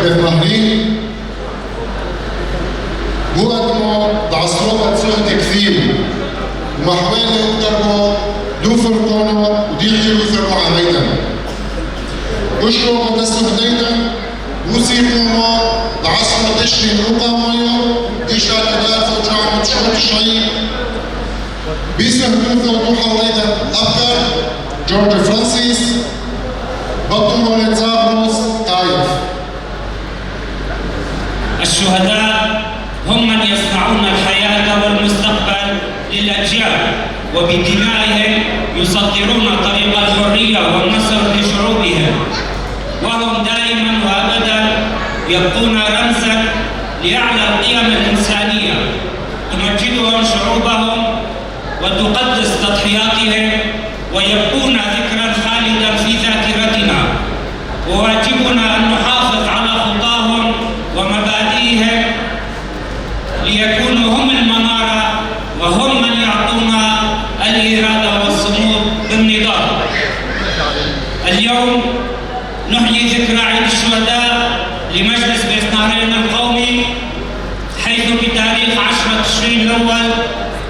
بمهرين بوقدموا بعصروبة سهد كثير ومحوالي اقتربوا دو فرطانو ودي غيرو ثروا عميدا وشلو قدسوا هدينا موسيقوما بعصرة تشري نوقا مايو ديشا تدافع جامعة شعوب الشعيب بيسم دوثو دوحا ويدا أبكر جورج فرانسيس بطولو لتزابروس طايف. الشهداء هم من يصنعون الحياة والمستقبل للأجيال وبدمائهم يسطرون طريق الحرية والنصر لشعوبهم وهم دائما وأبدا يبقون رمزا لأعلى القيم الإنسانية تمجدهم شعوبهم وتقدس تضحياتهم ويبقون ذكرا خالدا في ذاكرتنا وواجبنا أن نحافظ على خطاهم ومبادئهم ليكونوا هم المنارة وهم من يعطونا الإرادة والصمود بالنضال. اليوم نحيي ذكرى عيد الشهداء لمجلس بيسنارين القومي حيث بتاريخ 10 تشرين الأول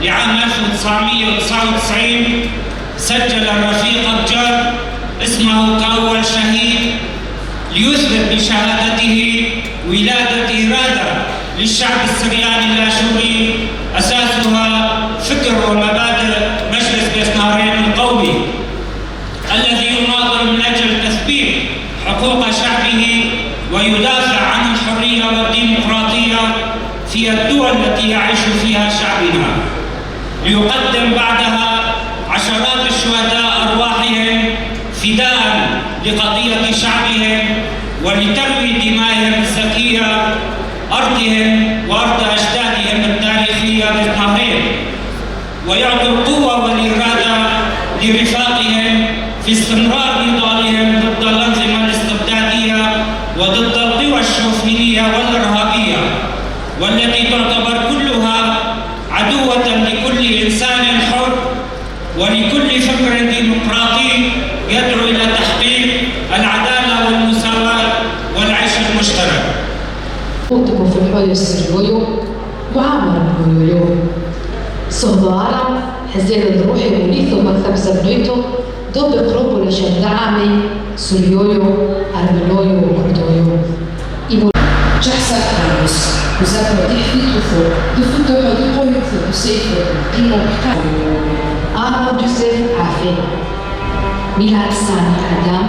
لعام 1999 سجل الرفيق أبجر اسمه كأول شهيد ليثبت بشهادته ولادة إرادة للشعب السرياني الآشوري أساسها فكر ومبادئ مجلس بيسنارين القومي الذي يناضل من أجل تثبيت حقوق شعبه ويدافع عن الحرية والديمقراطية في الدول التي يعيش فيها شعبنا ليقدم بعدها عشرات الشهداء أرواحهم فداء لقضية شعبهم ولتروي دمائهم الزكية أرضهم وأرض أجدادهم التاريخية بالطهير ويعطوا القوة والإرادة لرفاقهم في استمرار نضالهم ضد الأنظمة الاستبدادية وضد القوى الشوفينية والإرهابية والتي تعتبر كلها عدوة لكل إنسان حر ولكل فكر ديمقراطي يدعو إلى تحقيق العدالة والمساواة والعيش المشترك. Ultimo fil-ħolju s-sirjoju, muħamar b'ħolju. Soħdu għara, ħezziru l-ruħi u nithu maktab zabnujtu, dobi probu li xendaqami, surjoju, arminoju u kurdoju. جحسة كاموس وزاد وديح في طفو دفوت حدوقه يكفر بسيفه قيمة بحكام أنا جوزيف عافي. ميلاد ساني آدم